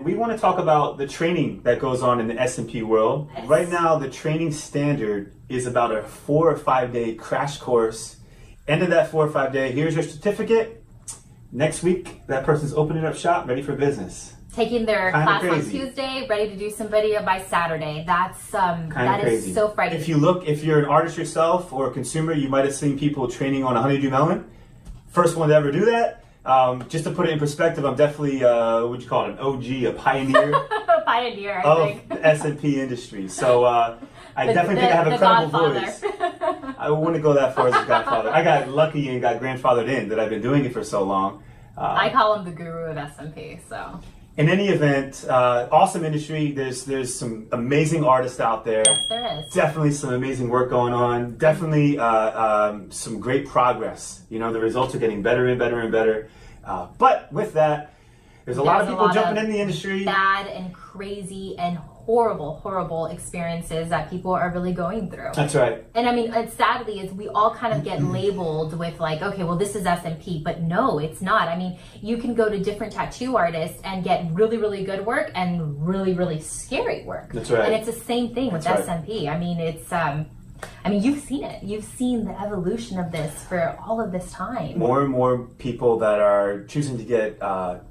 We want to talk about the training that goes on in the SMP world. Yes. Right now, the training standard is about a 4 or 5 day crash course. End of that 4 or 5 day, here's your certificate. Next week, that person's opening up shop, ready for business. Taking their class on Tuesday, ready to do some video by Saturday. That's that is so frightening. If you're an artist yourself or a consumer, you might have seen people training on a honeydew melon. First one to ever do that. Just to put it in perspective, I'm definitely what you call it, an OG, a pioneer, I of think. the SMP industry. So I definitely think I have a credible voice. I wouldn't go that far as a godfather. I got lucky and got grandfathered in that I've been doing it for so long. I call him the guru of SMP. So. In any event, awesome industry. There's some amazing artists out there. Yes, there is. Definitely some amazing work going on. Definitely some great progress. You know, the results are getting better and better and better. But with that, there's a lot of people jumping in the industry. Bad and crazy and horrible experiences that people are really going through. That's right. And I mean, sadly, is we all kind of get labeled with like, okay, well, this is SMP, but no, it's not. I mean, you can go to different tattoo artists and get really good work and really scary work. That's right. And it's the same thing with SMP. I mean, it's I mean, you've seen it. You've seen the evolution of this for all of this time. More and more people that are choosing to get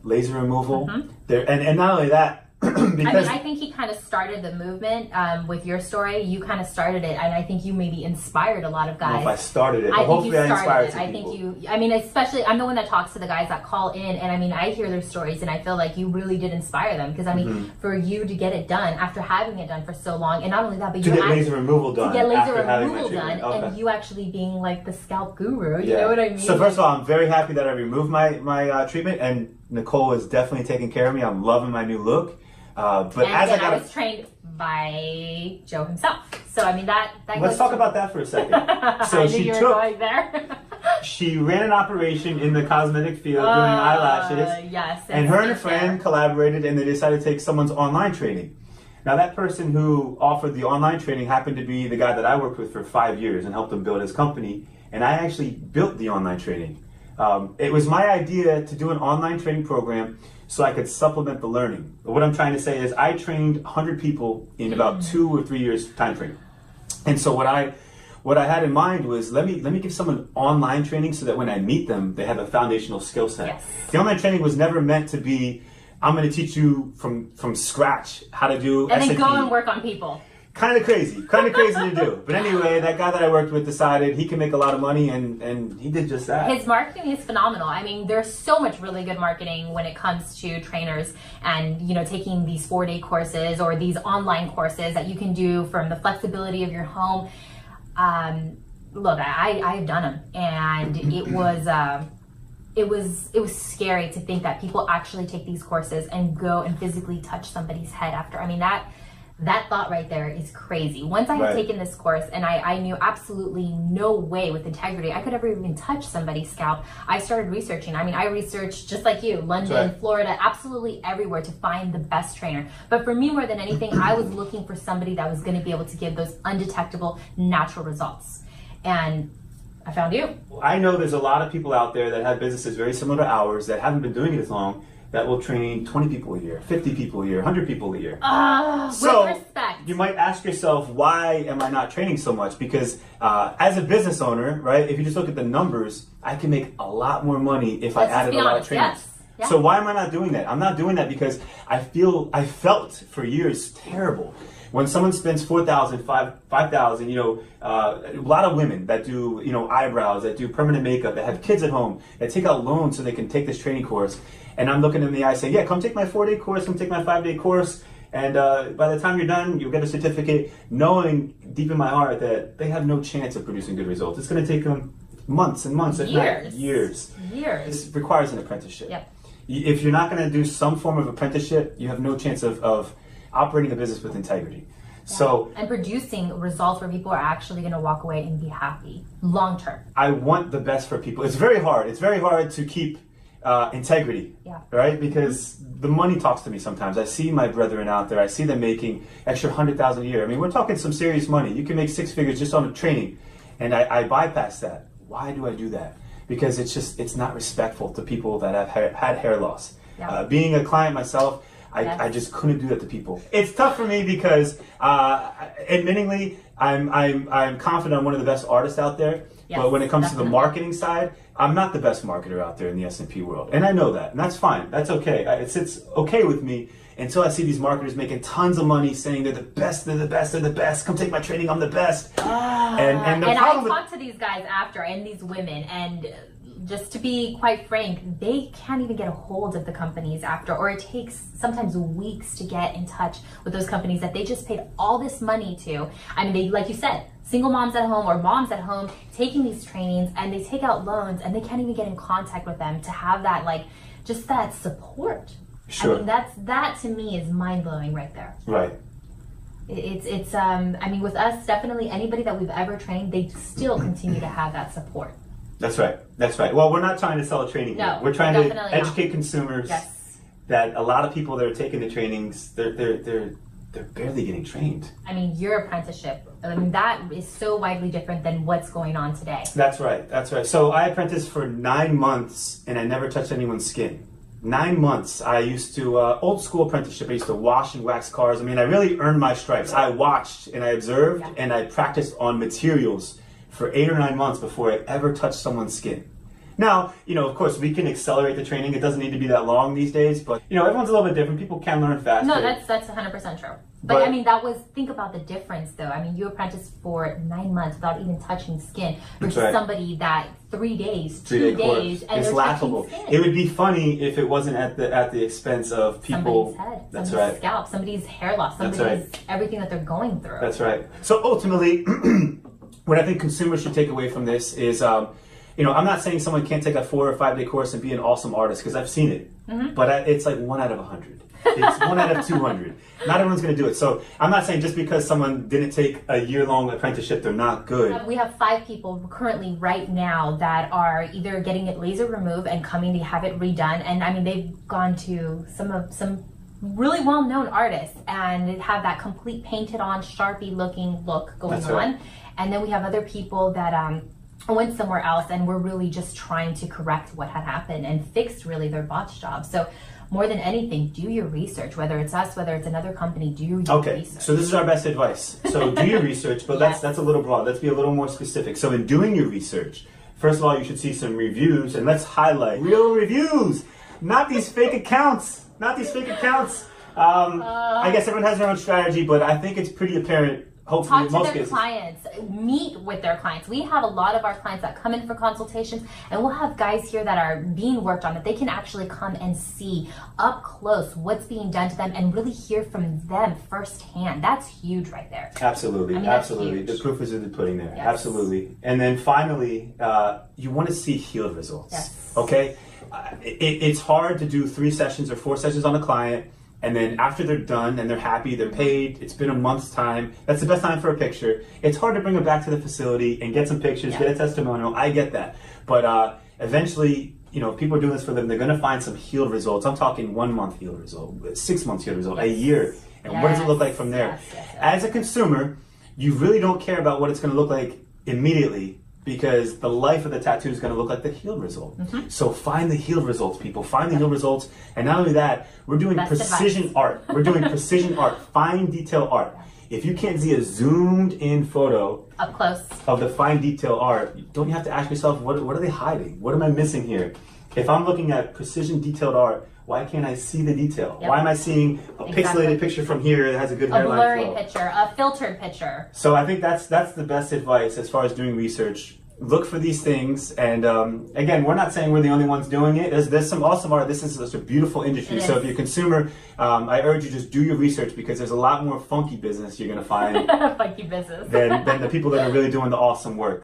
laser removal. And not only that, because I think he kind of started the movement with your story. You kind of started it, and I think you maybe inspired a lot of guys. I don't know if I started it, but hopefully I inspired some people. I mean, especially, I'm the one that talks to the guys that call in, and I mean, I hear their stories, and I feel like you really did inspire them. Because I mean, for you to get it done after having it done for so long, and not only that, but to get laser removal done. To get laser removal done, and you actually being like the scalp guru. You know what I mean? So first of all, I'm very happy that I removed my treatment, and Nicole is definitely taking care of me. I'm loving my new look. But and as I was trained by Joe himself, so I mean that. Let's talk about that for a second. So she ran an operation in the cosmetic field doing eyelashes. Yes, and her and a friend collaborated, and they decided to take someone's online training. Now that person who offered the online training happened to be the guy that I worked with for 5 years and helped him build his company. And I actually built the online training. It was my idea to do an online training program so I could supplement the learning. But what I'm trying to say is I trained 100 people in about 2 or 3 years time frame. And so what I had in mind was let me give someone online training so that when I meet them, they have a foundational skill set. Yes. The online training was never meant to be, I'm going to teach you from scratch how to do and SMP. then go and work on people. Kind of crazy to do. But anyway, that guy that I worked with decided he can make a lot of money, and he did just that. His marketing is phenomenal. I mean, there's so much really good marketing when it comes to trainers and, you know, taking these 4-day courses or these online courses that you can do from the flexibility of your home. Look, I've done them, and it was scary to think that people actually take these courses and go and physically touch somebody's head after. I mean, that thought right there is crazy. Once I had taken this course and I knew absolutely no way with integrity I could ever even touch somebody's scalp, I started researching. I mean, I researched just like you, London, Florida, absolutely everywhere to find the best trainer. But for me, more than anything, I was looking for somebody that was going to be able to give those undetectable natural results. And I found you. I know there's a lot of people out there that have businesses very similar to ours that haven't been doing it as long, that will train 20 people a year, 50 people a year, 100 people a year. So, with respect. You might ask yourself, why am I not training so much? Because as a business owner, right, if you just look at the numbers, I can make a lot more money if I added a lot of trainers. Yes. Yeah. So why am I not doing that? I'm not doing that because I felt for years terrible. When someone spends $4,000, $5,000, you know, a lot of women that do, you know, eyebrows, that do permanent makeup, that have kids at home, that take out loans so they can take this training course. And I'm looking in the eye saying, yeah, come take my 4-day course, come take my 5-day course. And by the time you're done, you'll get a certificate, knowing deep in my heart that they have no chance of producing good results. It's going to take them months and months, if not years. Years. This requires an apprenticeship. Yep. If you're not going to do some form of apprenticeship, you have no chance of operating a business with integrity. Yeah. So, and producing results where people are actually going to walk away and be happy long term. I want the best for people. It's very hard. It's very hard to keep integrity, right? Because the money talks to me sometimes. I see my brethren out there. I see them making extra $100,000 a year. I mean, we're talking some serious money. You can make 6 figures just on a training, and I bypass that. Why do I do that? Because it's not respectful to people that have had hair loss. Yeah. Being a client myself, I just couldn't do that to people. It's tough for me because, admittingly, I'm confident I'm one of the best artists out there. Yes, but when it comes to the marketing side, I'm not the best marketer out there in the SMP world. And I know that. And that's fine. That's okay. It's okay with me until I see these marketers making tons of money saying they're the best, they're the best, they're the best. Come take my training, I'm the best. And I talk to these guys after and these women, and just to be quite frank, they can't even get a hold of the companies after, or it takes sometimes weeks to get in touch with those companies that they just paid all this money to. I mean, they, like you said, single moms at home or moms at home taking these trainings, and they take out loans and they can't even get in contact with them to have that, like, just that support. Sure. I mean, that to me is mind-blowing right there. Right. It's I mean, with us, definitely anybody that we've ever trained, they still continue to have that support. That's right. That's right. Well, we're not trying to sell a training here. We're trying to educate consumers that a lot of people that are taking the trainings, they're barely getting trained. I mean, your apprenticeship, I mean, that is so widely different than what's going on today. That's right. That's right. So I apprenticed for 9 months and I never touched anyone's skin. 9 months. I used to, old school apprenticeship, I used to wash and wax cars. I mean, I really earned my stripes. I watched and I observed and I practiced on materials for 8 or 9 months before I ever touched someone's skin. Now, you know, of course, we can accelerate the training. It doesn't need to be that long these days, but, you know, everyone's a little bit different. People can learn faster. No, that's 100% true. But I mean, think about the difference, though. I mean, you apprenticed for 9 months without even touching skin versus somebody that 3 days, 2 days, and it's laughable. It would be funny if it wasn't at the expense of people. Somebody's head, somebody's scalp, somebody's hair loss, somebody's everything that they're going through. That's right. So ultimately, what I think consumers should take away from this is, you know, I'm not saying someone can't take a 4 or 5 day course and be an awesome artist, because I've seen it, but it's like 1 out of 100. It's 1 out of 200. Not everyone's going to do it. So I'm not saying just because someone didn't take a year-long apprenticeship, they're not good. We have 5 people currently right now that are either getting it laser removed and coming to have it redone. And I mean, they've gone to some really well-known artists and have that complete painted-on, Sharpie-looking look going on. And then we have other people that went somewhere else and were really just trying to correct what had happened and fix really their botch job. So more than anything, do your research, whether it's us, whether it's another company, do your research. So this is our best advice. So do your research, but that's a little broad. Let's be a little more specific. So in doing your research, first of all, you should see some reviews, and let's highlight real reviews, not these fake accounts, not these fake accounts. I guess everyone has their own strategy, but I think it's pretty apparent. Hopefully, talk to their clients, meet with their clients. We have a lot of our clients that come in for consultations, and we'll have guys here that are being worked on that they can actually come and see up close what's being done to them and really hear from them firsthand. That's huge right there. Absolutely, I mean, absolutely. The proof is in the pudding there. Yes. Absolutely. And then finally, you want to see healed results. Yes. Okay? It's hard to do 3 sessions or 4 sessions on a client, and then after they're done and they're happy, they're paid, it's been a month's time, that's the best time for a picture. It's hard to bring them back to the facility and get some pictures, get a testimonial, I get that. But eventually, you know, if people are doing this for them, they're gonna find some healed results. I'm talking 1 month healed result, 6 months healed result, a year. And what does it look like from there? As a consumer, you really don't care about what it's gonna look like immediately, because the life of the tattoo is going to look like the healed result. So find the healed results, people. Find the healed results. And not only that, we're doing precision art. We're doing precision art, fine detail art. If you can't see a zoomed in photo up close of the fine detail art, don't you have to ask yourself, what are they hiding? What am I missing here? If I'm looking at precision detailed art, why can't I see the detail? Why am I seeing a pixelated picture from here that has a good hairline flow? A blurry picture, a filtered picture. So I think that's the best advice as far as doing research. Look for these things, and again, we're not saying we're the only ones doing it. There's some awesome art. This is such a beautiful industry. So if you're a consumer, I urge you just do your research, because there's a lot more funky business you're going to find funky business than the people that are really doing the awesome work.